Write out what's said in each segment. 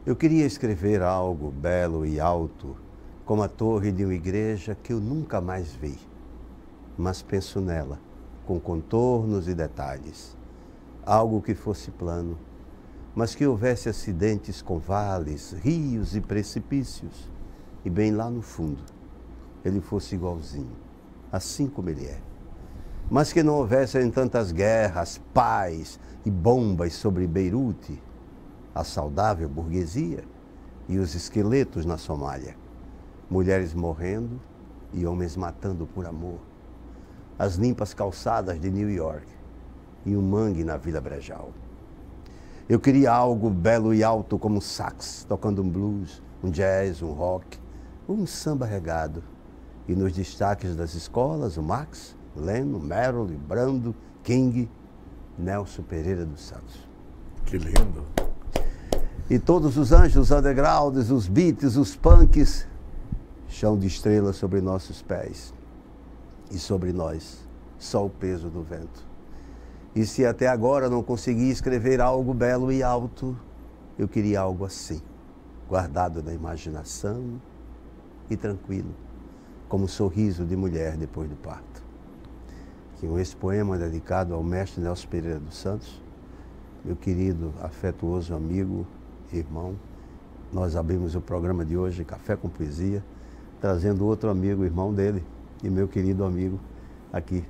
Eu queria escrever algo belo e alto, como a torre de uma igreja que eu nunca mais vi. Mas penso nela, com contornos e detalhes. Algo que fosse plano, mas que houvesse acidentes com vales, rios e precipícios. E bem lá no fundo, ele fosse igualzinho, assim como ele é. Mas que não houvessem tantas guerras, paz e bombas sobre Beirute, a saudável burguesia e os esqueletos na Somália. Mulheres morrendo e homens matando por amor. As limpas calçadas de New York e um mangue na Vila Brejal. Eu queria algo belo e alto como sax, tocando um blues, um jazz, um rock, um samba regado. E nos destaques das escolas, o Max, Leno, Merrill, Brando, King, Nelson Pereira dos Santos. Que lindo! E todos os anjos undergrounds, os beats, os punks, chão de estrelas sobre nossos pés. E sobre nós, só o peso do vento. E se até agora não consegui escrever algo belo e alto, eu queria algo assim, guardado na imaginação e tranquilo, como um sorriso de mulher depois do parto. Que esse poema é dedicado ao mestre Nelson Pereira dos Santos, meu querido, afetuoso amigo, irmão. Nós abrimos o programa de hoje, Café com Poesia, trazendo outro amigo, irmão dele, e meu querido amigo aqui,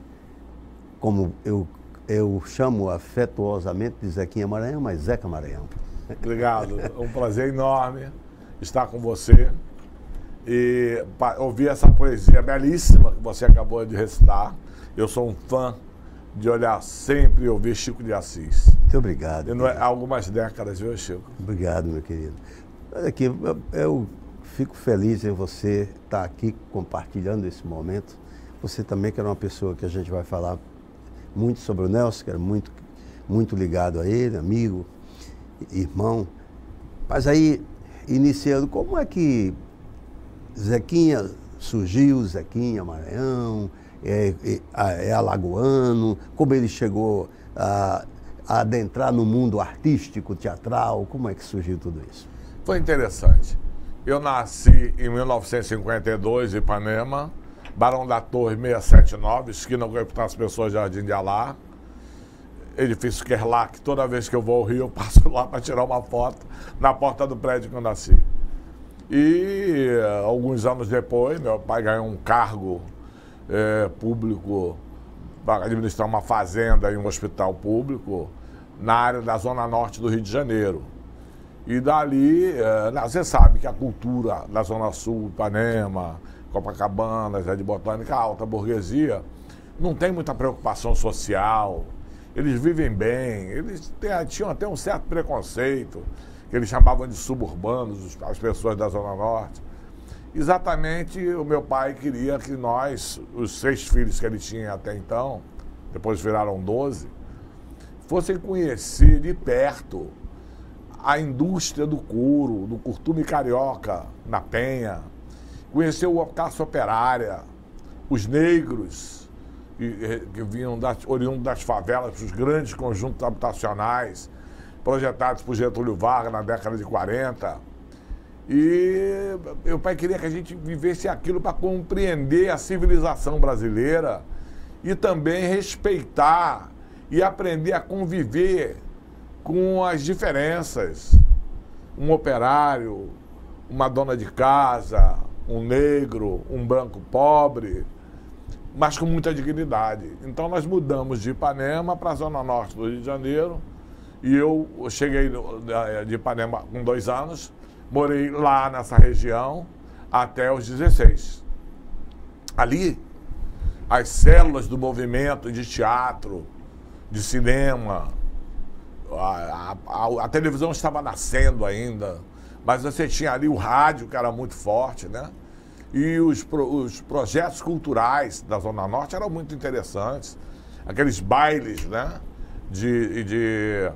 como eu chamo afetuosamente de Zequinha Maranhão, mas Zeca Maranhão. Obrigado, é um prazer enorme estar com você e ouvir essa poesia belíssima que você acabou de recitar. Eu sou um fã de olhar sempre e ouvir Chico de Assis. Muito obrigado. Há algumas décadas, viu, Chico? Obrigado, meu querido. Olha aqui, eu fico feliz em você estar aqui compartilhando esse momento. Você também, que era uma pessoa que a gente vai falar muito sobre o Nelson, que era muito ligado a ele, amigo, irmão. Mas aí, iniciando, como é que Zequinha surgiu, Zequinha Maranhão, é alagoano, como ele chegou a adentrar no mundo artístico, teatral, como é que surgiu tudo isso? Foi interessante. Eu nasci em 1952, em Ipanema, Barão da Torre 679, esquina com as pessoas Jardim de Alá, edifício Kerlac. Toda vez que eu vou ao Rio, eu passo lá para tirar uma foto na porta do prédio que eu nasci. E alguns anos depois, meu pai ganhou um cargo público para administrar uma fazenda e um hospital público na área da Zona Norte do Rio de Janeiro. E dali, você sabe que a cultura da Zona Sul, Ipanema, Copacabana, Jardim Botânica, a alta burguesia, não tem muita preocupação social, eles vivem bem, eles tinham até um certo preconceito, que eles chamavam de suburbanos, as pessoas da Zona Norte. Exatamente, o meu pai queria que nós, os 6 filhos que ele tinha até então, depois viraram 12, fossem conhecer de perto a indústria do couro, do curtume carioca, na Penha, conhecer a classe operária, os negros que vinham oriundos das favelas, os grandes conjuntos habitacionais, projetados por Getúlio Vargas na década de 40. E meu pai queria que a gente vivesse aquilo para compreender a civilização brasileira e também respeitar e aprender a conviver com as diferenças. Um operário, uma dona de casa, um negro, um branco pobre, mas com muita dignidade. Então nós mudamos de Ipanema para a Zona Norte do Rio de Janeiro e eu cheguei de Ipanema com 2 anos, morei lá nessa região até os 16. Ali, as células do movimento de teatro, de cinema, a televisão estava nascendo ainda, mas você tinha ali o rádio, que era muito forte, né? E os projetos culturais da Zona Norte eram muito interessantes. Aqueles bailes, né? de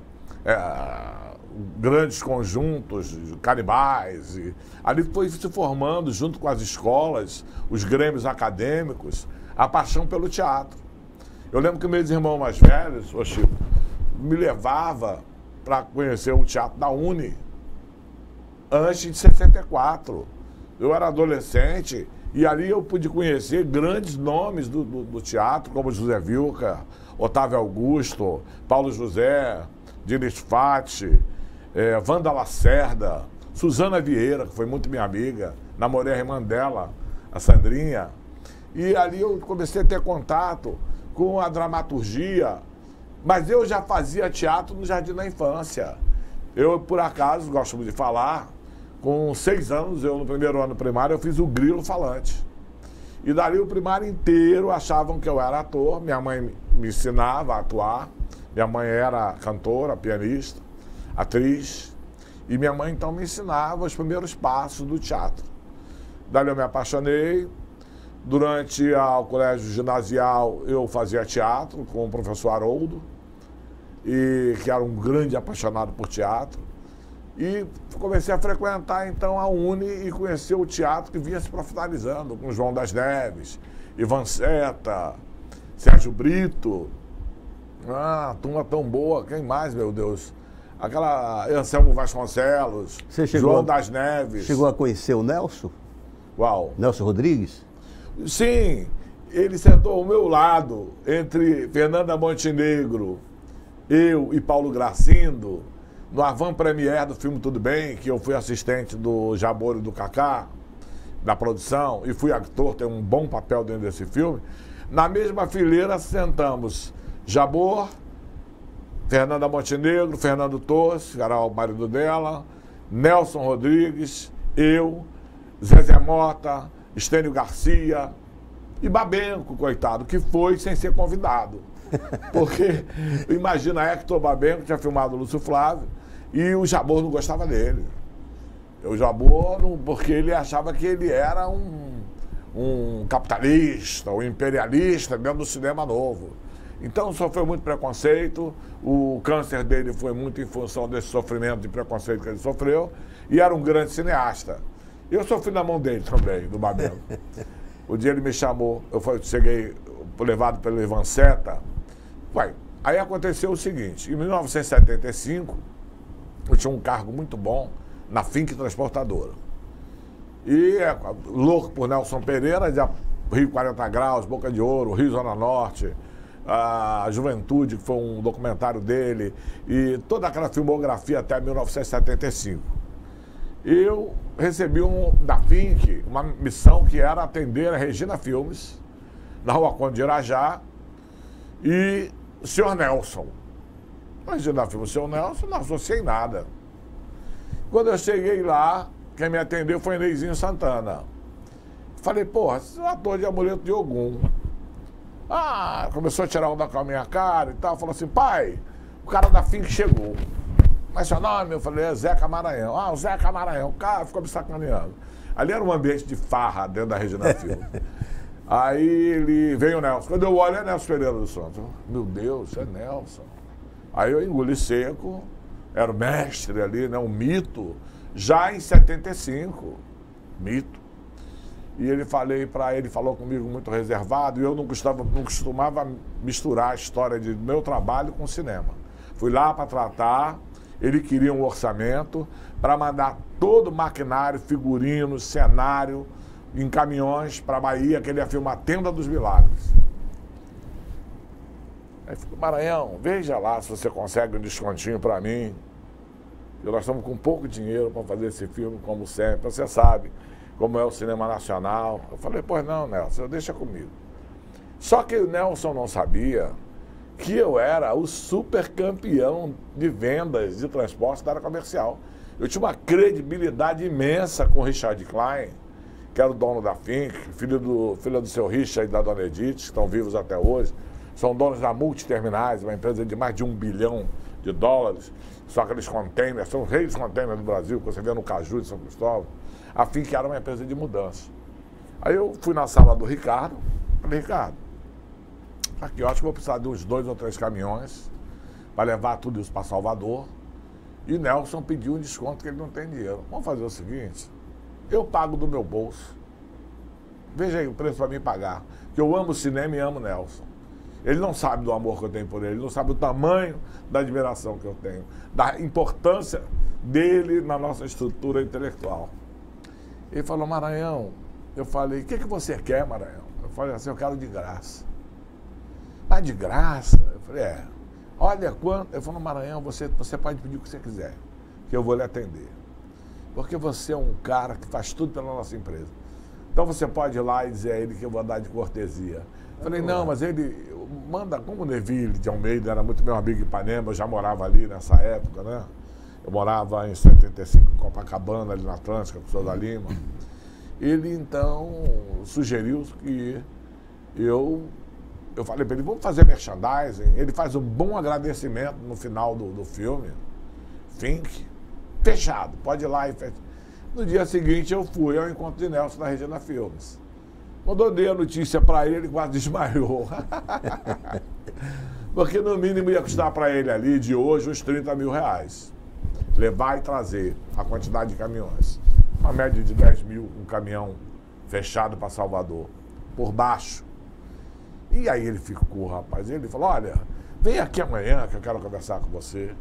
grandes conjuntos, canibais. Ali foi se formando, junto com as escolas, os grêmios acadêmicos, a paixão pelo teatro. Eu lembro que meus irmãos mais velhos, ô Chico, me levava para conhecer o teatro da Uni. antes de 64. Eu era adolescente e ali eu pude conhecer grandes nomes do teatro, como José Wilker, Otávio Augusto, Paulo José, Diniz Fati, Wanda Lacerda, Suzana Vieira, que foi muito minha amiga, namorei a irmã dela, a Sandrinha. E ali eu comecei a ter contato com a dramaturgia, mas eu já fazia teatro no Jardim da Infância. Eu, por acaso, gosto muito de falar, com 6 anos, no primeiro ano primário, eu fiz o Grilo Falante. E dali o primário inteiro achavam que eu era ator, minha mãe me ensinava a atuar, minha mãe era cantora, pianista, atriz, e minha mãe então me ensinava os primeiros passos do teatro. Dali eu me apaixonei. Durante o colégio ginasial eu fazia teatro com o professor Haroldo, que era um grande apaixonado por teatro. E comecei a frequentar então a Uni e conhecer o teatro que vinha se profissionalizando, com João das Neves, Ivan Seta, Sérgio Brito. Turma tão boa, quem mais, meu Deus? Aquela Anselmo Vasconcelos, João das Neves. Chegou a conhecer o Nelson? Uau! Nelson Rodrigues? Sim, ele sentou ao meu lado, entre Fernanda Montenegro, eu e Paulo Gracindo, no avant-première do filme Tudo Bem, que eu fui assistente do Jabor e do Cacá, da produção, e fui ator, tenho um bom papel dentro desse filme. Na mesma fileira sentamos Jabor, Fernanda Montenegro, Fernando Torres, que era o marido dela, Nelson Rodrigues, eu, Zezé Mota, Estênio Garcia e Babenco, coitado, que foi sem ser convidado. Porque, imagina, Hector Babenco tinha filmado o Lúcio Flávio e o Jabor não gostava dele. O Jabor, porque ele achava que ele era um capitalista, um imperialista dentro do cinema novo. Então sofreu muito preconceito, o câncer dele foi muito em função desse sofrimento de preconceito que ele sofreu, e era um grande cineasta. Eu sofri na mão dele também, do Babenco. O dia ele me chamou, cheguei levado pelo Ivan Seta. Aí aconteceu o seguinte, em 1975, eu tinha um cargo muito bom na Fink Transportadora. E louco por Nelson Pereira, de Rio 40 Graus, Boca de Ouro, Rio Zona Norte, a Juventude, que foi um documentário dele, e toda aquela filmografia até 1975. Eu recebi da Fink uma missão que era atender a Regina Filmes, na Rua Conde de Irajá, e o senhor Nelson. A Regina Filmes, o senhor Nelson, não associei nada. Quando eu cheguei lá, quem me atendeu foi Neizinho Santana. Falei, porra, esse é um ator de Amuleto de Ogum. Começou a tirar onda com a minha cara e tal. Falou assim, pai, o cara da Fink chegou. Mas seu nome? Eu falei, é Zeca Maranhão. O Zeca Maranhão. O cara ficou me sacaneando. Ali era um ambiente de farra dentro da Regina Filme. Aí ele veio o Nelson. Quando eu olho, é Nelson Pereira dos Santos. Meu Deus, é Nelson. Aí eu engoli seco. Era o mestre ali, né? Um mito. Já em 75. Mito. E ele falou comigo muito reservado. E eu não costumava misturar a história do meu trabalho com o cinema. Fui lá para tratar. Ele queria um orçamento para mandar todo o maquinário, figurino, cenário, em caminhões para a Bahia, que ele ia filmar Tenda dos Milagres. Aí falou, Maranhão, veja lá se você consegue um descontinho para mim. E nós estamos com pouco dinheiro para fazer esse filme, como sempre. Você sabe como é o cinema nacional. Eu falei, pois não, Nelson, deixa comigo. Só que o Nelson não sabia que eu era o super campeão de vendas de transporte da área comercial. Eu tinha uma credibilidade imensa com o Richard Klein, que era o dono da Fink, filho do seu Richard e da dona Edith, que estão vivos até hoje. São donos da Multiterminais, uma empresa de mais de $1 bilhão. Só aqueles containers, são os reis containers do Brasil, que você vê no Caju de São Cristóvão. A Fink era uma empresa de mudança. Aí eu fui na sala do Ricardo, falei, Ricardo, aqui eu acho que vou precisar de uns 2 ou 3 caminhões para levar tudo isso para Salvador. E Nelson pediu um desconto que ele não tem dinheiro. Vamos fazer o seguinte, eu pago do meu bolso. Veja aí o preço para mim pagar. Que eu amo cinema e amo Nelson. Ele não sabe do amor que eu tenho por ele, não sabe o tamanho da admiração que eu tenho, da importância dele na nossa estrutura intelectual. Ele falou, Maranhão, eu falei, o que você quer, Maranhão? Eu falei assim, eu quero de graça. Mas de graça? Eu falei, olha quanto... Ele falou, Maranhão, você pode pedir o que você quiser, que eu vou lhe atender. Porque você é um cara que faz tudo pela nossa empresa. Então você pode ir lá e dizer a ele que eu vou dar de cortesia. Eu falei, não, mas ele manda, como o Neville de Almeida era muito meu amigo em Ipanema, eu já morava ali nessa época, né? Eu morava em 75 em Copacabana, ali na Atlântica, com o Souza Lima. Ele, então, sugeriu que eu falei para ele, vamos fazer merchandising. Ele faz um bom agradecimento no final do filme. Think, fechado, pode ir lá e fechar. No dia seguinte eu fui ao encontro de Nelson na Regina Filmes. Quando eu dei a notícia para ele quase desmaiou. Porque no mínimo ia custar para ele ali, de hoje, uns 30 mil reais. Levar e trazer a quantidade de caminhões. Uma média de 10 mil, um caminhão fechado para Salvador, por baixo. E aí ele ficou, rapaz, ele falou, olha, vem aqui amanhã que eu quero conversar com você.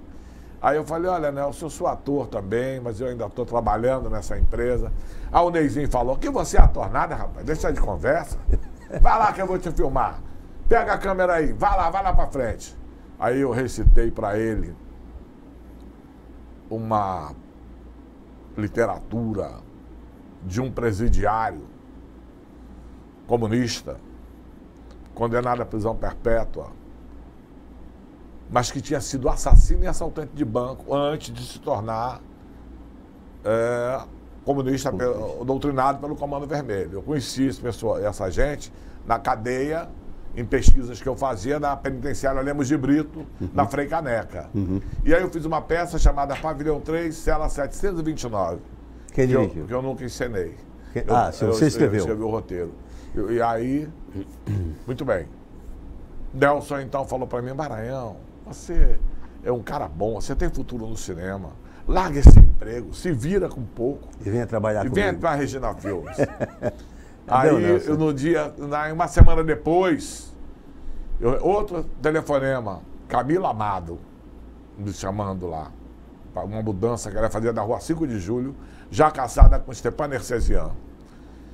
Aí eu falei, olha, Nelson, eu sou ator também, mas eu ainda estou trabalhando nessa empresa. Aí o Neizinho falou, que você é ator nada, rapaz, deixa de conversa. Vai lá que eu vou te filmar. Pega a câmera aí, vai lá pra frente. Aí eu recitei para ele uma literatura de um presidiário comunista, condenado à prisão perpétua, mas que tinha sido assassino e assaltante de banco antes de se tornar comunista, doutrinado pelo Comando Vermelho. Eu conheci essa gente na cadeia, em pesquisas que eu fazia na penitenciária Lemos de Brito, na Frei Caneca. E aí eu fiz uma peça chamada Pavilhão 3, cela 729. Quem dirigiu? Que eu nunca encenei. Você escreveu? Eu escrevi o roteiro. E aí, muito bem. Nelson então falou para mim, Maranhão, você é um cara bom, você tem futuro no cinema. Larga esse emprego, se vira com pouco. E venha trabalhar comigo. E venha para a Regina Filmes. Aí, no dia, uma semana depois, outro telefonema, Camila Amado, me chamando lá, para uma mudança que ela ia fazer na rua 5 de Julho, já casada com Stepan Ercesian.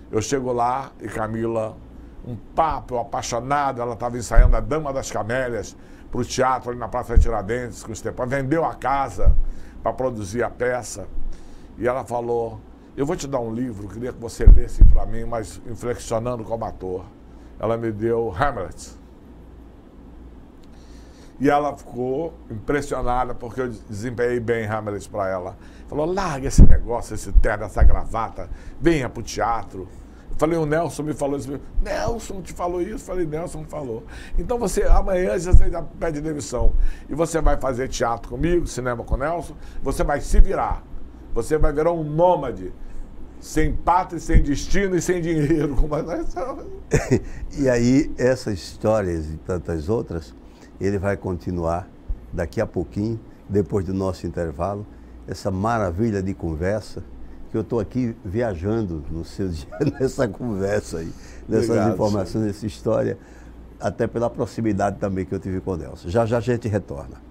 Eu chego lá e Camila, um papo apaixonado, ela estava ensaiando a Dama das Camélias para o teatro ali na Praça Tiradentes com o Stepan, vendeu a casa para produzir a peça. E ela falou, eu vou te dar um livro, queria que você lesse para mim, mas inflexionando como ator. Ela me deu Hamlet. E ela ficou impressionada porque eu desempenhei bem Hamlet para ela. Falou, larga esse negócio, esse terno, essa gravata, venha para o teatro. Eu falei, o Nelson me falou isso. Nelson te falou isso? Eu falei, Nelson me falou. Então você, amanhã você já pede demissão. E você vai fazer teatro comigo, cinema com o Nelson, você vai se virar. Você vai virar um nômade, sem pátria, sem destino e sem dinheiro. Como nós somos. E aí, essas histórias e tantas outras, ele vai continuar daqui a pouquinho, depois do nosso intervalo, essa maravilha de conversa, que eu estou aqui viajando no seu dia, nessa conversa aí, nessas Obrigado, informações, senhor. nessa história, até pela proximidade também que eu tive com o Nelson. Já já a gente retorna.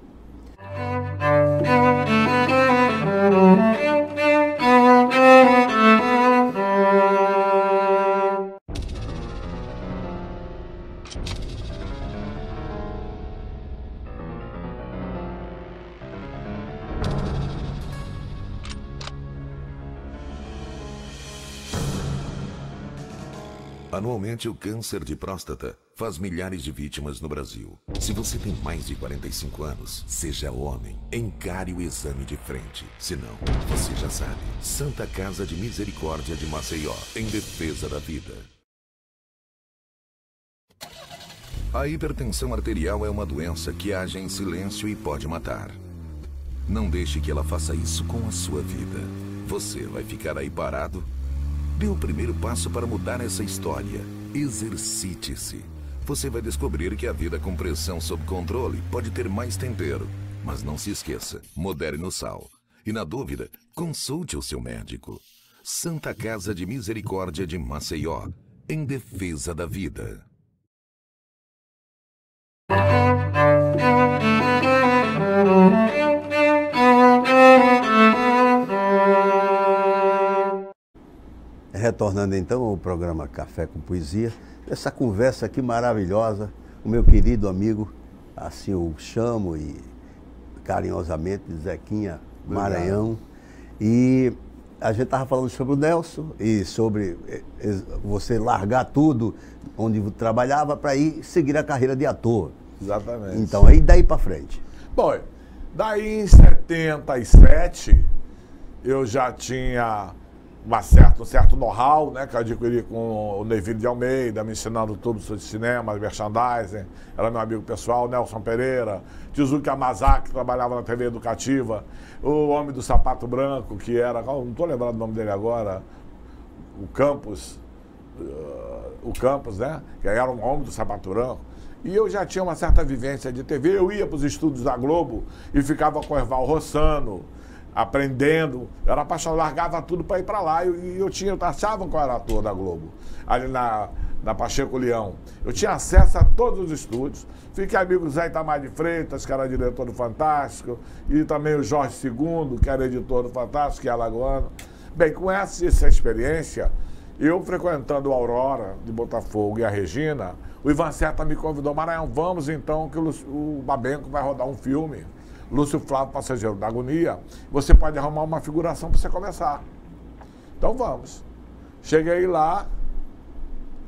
Anualmente, o câncer de próstata faz milhares de vítimas no Brasil. Se você tem mais de 45 anos, seja homem, encare o exame de frente. Se não, você já sabe. Santa Casa de Misericórdia de Maceió, em defesa da vida. A hipertensão arterial é uma doença que age em silêncio e pode matar. Não deixe que ela faça isso com a sua vida. Você vai ficar aí parado? Dê o primeiro passo para mudar essa história. Exercite-se. Você vai descobrir que a vida com pressão sob controle pode ter mais tempero. Mas não se esqueça, modere no sal. E na dúvida, consulte o seu médico. Santa Casa de Misericórdia de Maceió, em defesa da vida. retornando então ao programa Café com Poesia, essa conversa aqui maravilhosa, o meu querido amigo, assim eu chamo e carinhosamente Zequinha Maranhão. E a gente estava falando sobre o Nelson e sobre você largar tudo onde trabalhava para ir seguir a carreira de ator. Exatamente. Então, aí daí para frente. Bom, daí em 77, eu já tinha um certo know-how, né, que eu adquiri com o Neville de Almeida, me ensinando tudo sobre cinema, merchandising. Era meu amigo pessoal, Nelson Pereira, Tizuki Amazaki, que trabalhava na TV Educativa, o homem do sapato branco, que era, não estou lembrando o nome dele agora, o Campos, né, que era um homem do sapato branco. E eu já tinha uma certa vivência de TV, eu ia para os estúdios da Globo e ficava com o Erval Rossano, aprendendo, eu era apaixonado, largava tudo para ir para lá, e eu achava que eu era ator da Globo, ali na Pacheco Leão. Eu tinha acesso a todos os estúdios, fiquei amigo do Zé Itamar de Freitas, que era diretor do Fantástico, e também o Jorge II, que era editor do Fantástico, que é alagoano. Bem, com essa experiência, eu frequentando a Aurora de Botafogo e a Regina, o Ivan Serta me convidou, Maranhão, vamos então que o Babenco vai rodar um filme, Lúcio Flávio, Passageiro da Agonia, você pode arrumar uma figuração para você começar. Então vamos. Cheguei lá,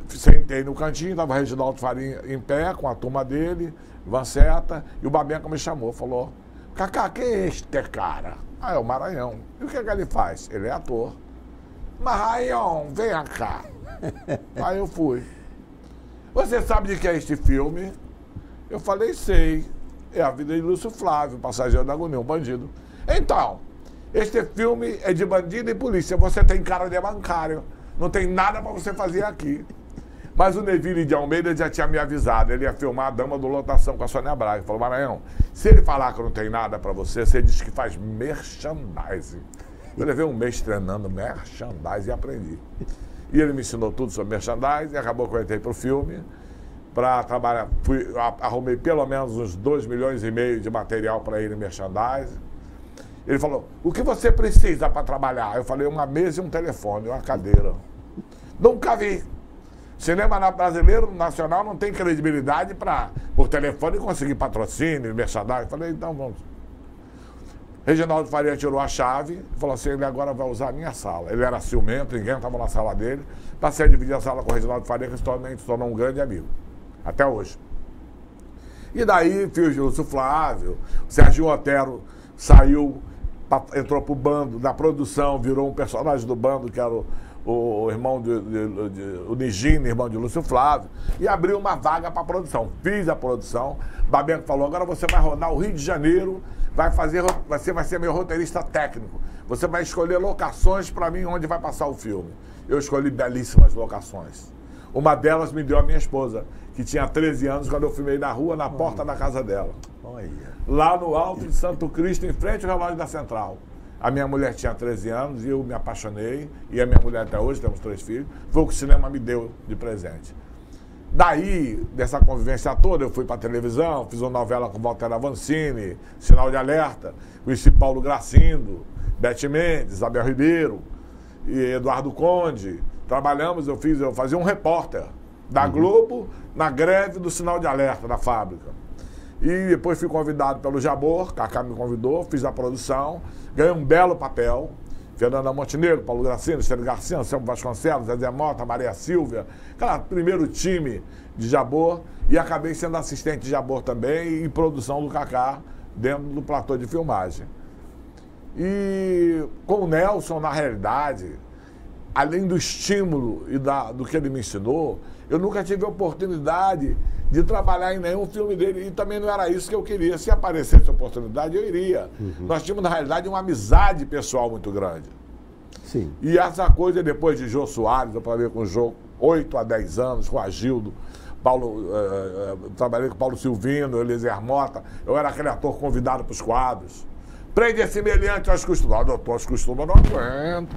sentei no cantinho, estava o Reginaldo Faria em pé, com a turma dele, Ivan Serta, e o Babenco me chamou, falou, Cacá, quem é este cara? Ah, é o Maranhão. E o que ele faz? Ele é ator. Maranhão, venha cá. Aí eu fui. Você sabe de que é este filme? Eu falei, sei. É a vida de Lúcio Flávio, Passageiro da Agonia, um bandido. Então, este filme é de bandido e polícia. Você tem cara de bancário. Não tem nada para você fazer aqui. Mas o Neville de Almeida já tinha me avisado. Ele ia filmar a Dama do Lotação com a Sônia Braga. Ele falou, Maranhão, se ele falar que não tem nada para você, você diz que faz merchandising. Eu levei um mês treinando merchandising e aprendi. E ele me ensinou tudo sobre merchandising e acabou que eu entrei para o filme. Para trabalhar, arrumei pelo menos uns 2,5 milhões de material para ele em merchandising. Ele falou, o que você precisa para trabalhar? Eu falei, uma mesa e um telefone, uma cadeira. Nunca vi. Cinema brasileiro, nacional, não tem credibilidade para, por telefone, conseguir patrocínio, merchandising. Eu falei, então vamos. Reginaldo Faria tirou a chave e falou assim, ele agora vai usar a minha sala. Ele era ciumento, ninguém estava na sala dele. Passei a dividir a sala com o Reginaldo Faria, que se tornou um grande amigo. Até hoje. E daí, fiz o Lúcio Flávio, o Serginho Otero saiu, entrou pro bando da produção, virou um personagem do bando, que era o irmão o Nigini, irmão de Lúcio Flávio, e abriu uma vaga para a produção. Fiz a produção, Babenco falou, agora você vai rodar o Rio de Janeiro, você vai ser meu roteirista técnico. Você vai escolher locações para mim onde vai passar o filme. Eu escolhi belíssimas locações. Uma delas me deu a minha esposa, que tinha 13 anos, quando eu filmei na rua, na porta da casa dela. Olha. Lá no alto de Santo Cristo, em frente ao relógio da Central. A minha mulher tinha 13 anos e eu me apaixonei. E a minha mulher até hoje, temos 3 filhos. Foi o que o cinema me deu de presente. Daí, dessa convivência toda, eu fui para a televisão, fiz uma novela com Walter Avancini, Sinal de Alerta, conheci Paulo Gracindo, Bete Mendes, Isabel Ribeiro e Eduardo Conde. Trabalhamos, eu fazia um repórter da Globo na greve do Sinal de Alerta da fábrica. E depois fui convidado pelo Jabor, Cacá me convidou, fiz a produção, ganhei um belo papel. Fernanda Montenegro, Paulo Gracindo, Estélio Garcia, Anselmo Vasconcelos, Zezé Mota, Maria Silvia, aquele primeiro time de Jabor, e acabei sendo assistente de Jabor também e produção do Cacá dentro do platô de filmagem. E com o Nelson, na realidade, além do estímulo e do que ele me ensinou, eu nunca tive a oportunidade de trabalhar em nenhum filme dele, e também não era isso que eu queria. Se aparecesse a oportunidade, eu iria. Nós tínhamos, na realidade, uma amizade pessoal muito grande. Sim. E essa coisa, depois de Jô Soares, eu trabalhei com o Jô 8 a 10 anos, com a Gildo, trabalhei com Paulo Silvino, Eliezer Mota, eu era aquele ator convidado para os quadros. Prende esse semelhante aos costumes. Doutor, aos costumes, não aguenta.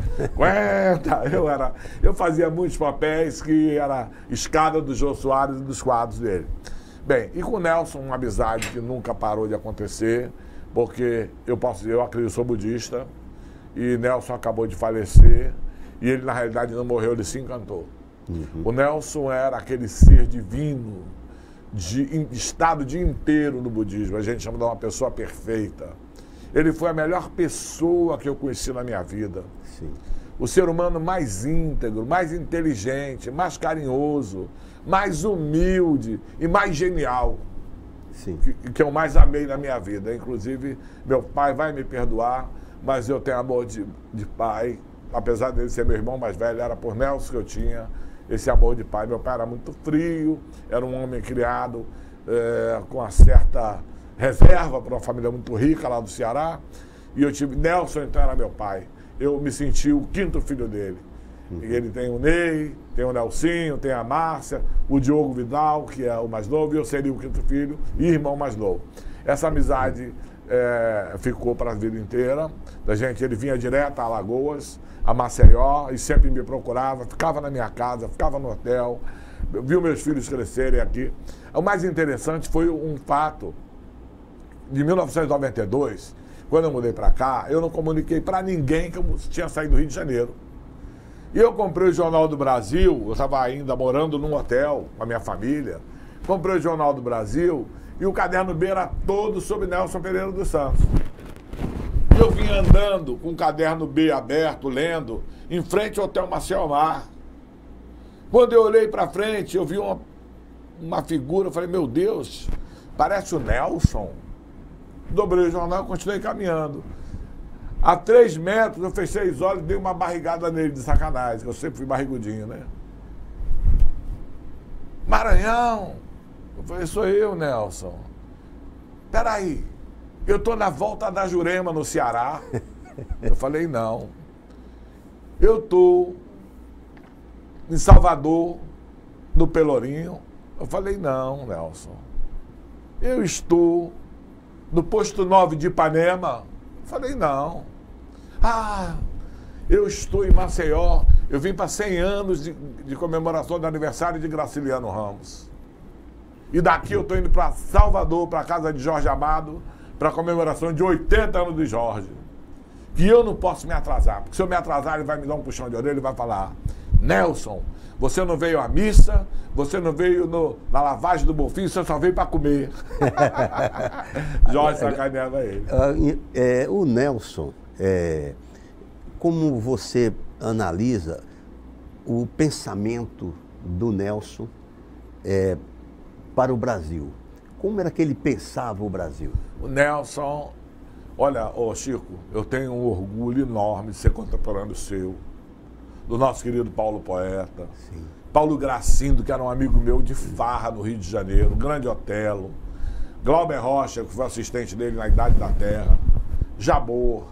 Eu fazia muitos papéis que era escada do Jô Soares e dos quadros dele. Bem, e com o Nelson, uma amizade que nunca parou de acontecer, porque eu acredito, sou budista, e Nelson acabou de falecer, E ele, na realidade, não morreu, ele se encantou. O Nelson era aquele ser divino, de estado de inteiro no budismo. A gente chama de uma pessoa perfeita. Ele foi a melhor pessoa que eu conheci na minha vida. Sim. O ser humano mais íntegro, mais inteligente, mais carinhoso, mais humilde e mais genial. Sim. Que eu mais amei na minha vida. Inclusive, meu pai vai me perdoar, mas eu tenho amor de pai. Apesar dele ser meu irmão mais velho, era por Nelson que eu tinha esse amor de pai. Meu pai era muito frio, era um homem criado com uma certa reserva para uma família muito rica lá do Ceará. E eu tive... Nelson, então, era meu pai. Eu me senti o quinto filho dele. E ele tem o Ney, tem o Nelsinho, tem a Márcia, o Diogo Vidal, que é o mais novo, e eu seria o quinto filho e irmão mais novo. Essa amizade ficou para a vida inteira. Da gente, ele vinha direto a Alagoas, a Maceió, e sempre me procurava, ficava na minha casa, ficava no hotel, viu meus filhos crescerem aqui. O mais interessante foi um fato de 1992, quando eu mudei para cá, eu não comuniquei para ninguém que eu tinha saído do Rio de Janeiro. E eu comprei o Jornal do Brasil, eu estava ainda morando num hotel com a minha família, comprei o Jornal do Brasil e o caderno B era todo sobre Nelson Pereira dos Santos. E eu vim andando com o caderno B aberto, lendo, em frente ao Hotel Maceió-Mar. Quando eu olhei para frente, eu vi uma figura, eu falei, meu Deus, parece o Nelson. Dobrei o jornal e continuei caminhando. A 3 metros, eu fechei os olhos e dei uma barrigada nele de sacanagem, que eu sempre fui barrigudinho, né? Maranhão! Eu falei, sou eu, Nelson. Peraí, eu tô na volta da Jurema, no Ceará. Eu falei, não. Eu tô em Salvador, no Pelourinho. Eu falei, não, Nelson. Eu estou no posto 9 de Ipanema. Falei, não. Ah, eu estou em Maceió. Eu vim para 100 anos de comemoração do aniversário de Graciliano Ramos. E daqui eu estou indo para Salvador, para a casa de Jorge Amado, para a comemoração de 80 anos de Jorge. Que eu não posso me atrasar, porque se eu me atrasar, ele vai me dar um puxão de orelha e vai falar, Nelson, você não veio à missa, você não veio na lavagem do Bonfim, você só veio para comer. Jorge sacaneava ele. O Nelson, como você analisa o pensamento do Nelson para o Brasil? Como era que ele pensava o Brasil? O Nelson, olha, Chico, eu tenho um orgulho enorme de ser contemporâneo seu, do nosso querido Paulo Poeta. Sim. Paulo Gracindo, que era um amigo meu de farra no Rio de Janeiro, grande Otelo. Glauber Rocha, que foi assistente dele na Idade da Terra. Jabor,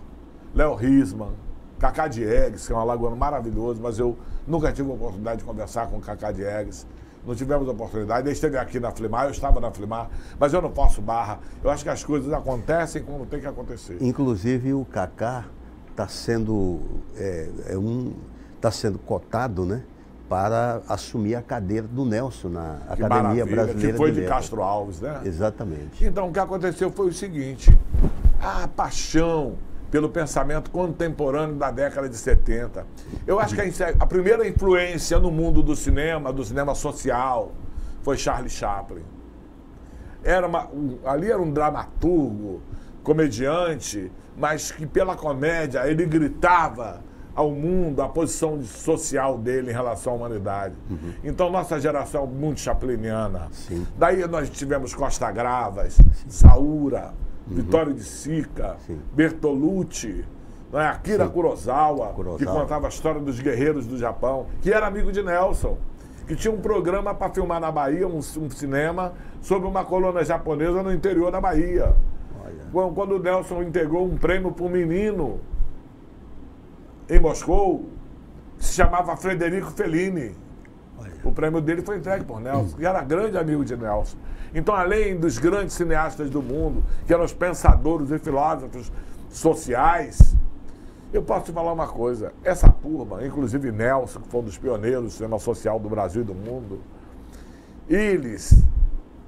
Léo Risman, Cacá Diegues, que é um alagoano maravilhoso, mas eu nunca tive a oportunidade de conversar com o Cacá Diegues. Não tivemos a oportunidade. Ele esteve aqui na Flimar, eu estava na Flimar, mas eu não posso barra. Eu acho que as coisas acontecem como tem que acontecer. Inclusive o Cacá está sendo, tá sendo cotado, né, para assumir a cadeira do Nelson na Academia Brasileira que foi de de Castro Alves, né? Exatamente. Então, o que aconteceu foi o seguinte, a paixão pelo pensamento contemporâneo da década de 70. Eu acho que a primeira influência no mundo do cinema social, foi Charlie Chaplin. Ali era um dramaturgo, comediante, mas que pela comédia ele gritava ao mundo a posição social dele em relação à humanidade. Então, nossa geração é muito chapliniana. Sim. Daí nós tivemos Costa Gravas, Saura, Vitório de Sica, Bertolucci, não é? Akira Kurosawa, que contava a história dos guerreiros do Japão, que era amigo de Nelson, que tinha um programa para filmar na Bahia, um cinema, sobre uma colônia japonesa no interior da Bahia. Olha. Quando o Nelson entregou um prêmio para um menino em Moscou, que se chamava Frederico Fellini. Olha. O prêmio dele foi entregue por Nelson, que era grande amigo de Nelson. Então, além dos grandes cineastas do mundo, que eram os pensadores e filósofos sociais, eu posso te falar uma coisa, essa turma, inclusive Nelson, que foi um dos pioneiros do cinema social do Brasil e do mundo, eles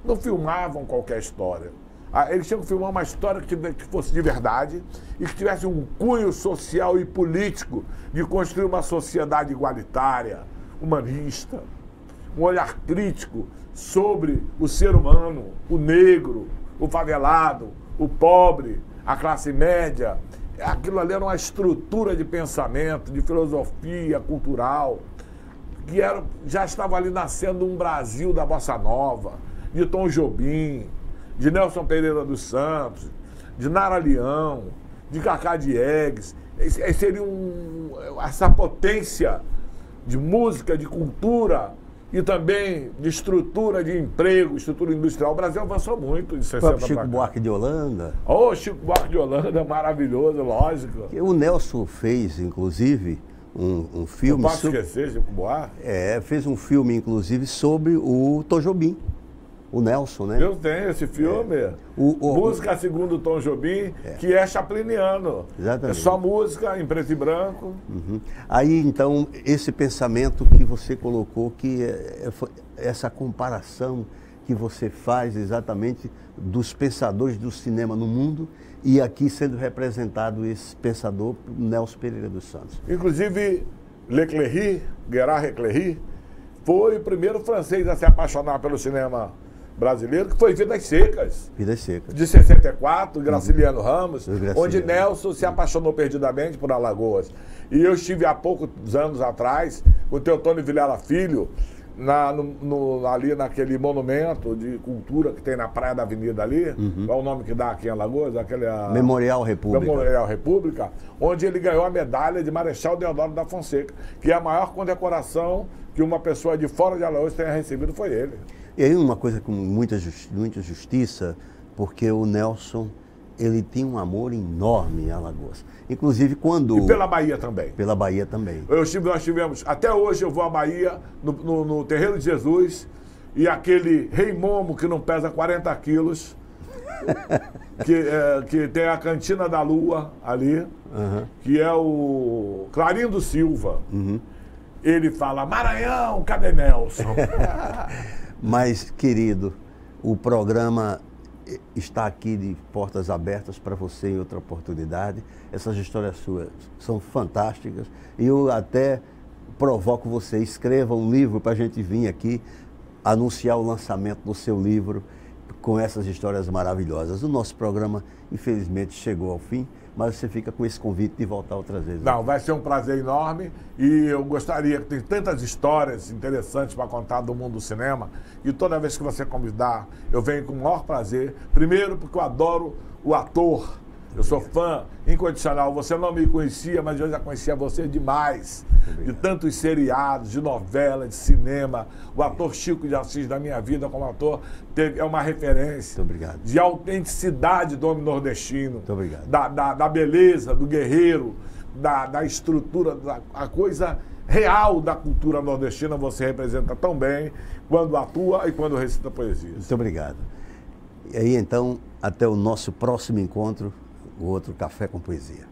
não filmavam qualquer história. Eles tinham que filmar uma história que fosse de verdade e que tivesse um cunho social e político de construir uma sociedade igualitária, humanista, um olhar crítico sobre o ser humano, o negro, o favelado, o pobre, a classe média. Aquilo ali era uma estrutura de pensamento, de filosofia cultural, que já estava ali nascendo um Brasil da Bossa Nova, de Tom Jobim, de Nelson Pereira dos Santos, de Nara Leão, de Cacá Diegues. Seria essa potência de música, de cultura e também de estrutura de emprego, estrutura industrial. O Brasil avançou muito de 60 para cá. Chico Buarque de Holanda. Oh, Chico Buarque de Holanda, maravilhoso, lógico. O Nelson fez, inclusive, um filme... Não posso esquecer, Chico Buarque. Fez um filme, inclusive, sobre o Tom Jobim. O Nelson, né? Eu tenho esse filme. Música segundo Tom Jobim, que é chapliniano. Exatamente. É só música em preto e branco. Uhum. Aí, então, esse pensamento que você colocou, que essa comparação que você faz exatamente dos pensadores do cinema no mundo e aqui sendo representado esse pensador, Nelson Pereira dos Santos. Inclusive, Gerard Leclerc, foi o primeiro francês a se apaixonar pelo cinema brasileiro, que foi Vidas Secas. Vidas Secas. De 64, Graciliano Ramos, Graciliano. Onde Nelson se apaixonou perdidamente por Alagoas. E eu estive há poucos anos atrás, com o Teotônio Vilela Filho, ali naquele monumento de cultura que tem na praia da avenida ali, qual é o nome que dá aqui em Alagoas? Memorial República. Memorial República, onde ele ganhou a medalha de Marechal Deodoro da Fonseca, que é a maior condecoração que uma pessoa de fora de Alagoas tenha recebido, foi ele. E aí uma coisa com muita justiça, porque o Nelson, ele tem um amor enorme em Alagoas. Inclusive quando... E pela Bahia também. Pela Bahia também. Nós tivemos, até hoje eu vou à Bahia, no Terreiro de Jesus, e aquele Rei Momo, que não pesa 40 quilos, que tem a Cantina da Lua ali, que é o Clarindo Silva. Ele fala, Maranhão, cadê Nelson? Mas, querido, o programa está aqui de portas abertas para você em outra oportunidade. Essas histórias suas são fantásticas. E eu até provoco você, escreva um livro para a gente vir aqui anunciar o lançamento do seu livro com essas histórias maravilhosas. O nosso programa, infelizmente, chegou ao fim, mas você fica com esse convite de voltar outras vezes. Não, vai ser um prazer enorme e eu gostaria, que tem tantas histórias interessantes para contar do mundo do cinema, e toda vez que você convidar, eu venho com o maior prazer. Primeiro, porque eu adoro o ator, eu sou fã incondicional. Você não me conhecia, mas eu já conhecia você demais. De tantos seriados, de novela, de cinema. O ator Chico de Assis, da minha vida como ator, é uma referência. Muito obrigado. De autenticidade do homem nordestino. Muito obrigado. Da beleza, do guerreiro, da estrutura, a coisa real da cultura nordestina. Você representa tão bem quando atua e quando recita poesias. Muito obrigado. E aí, então, até o nosso próximo encontro, o outro Café com Poesia.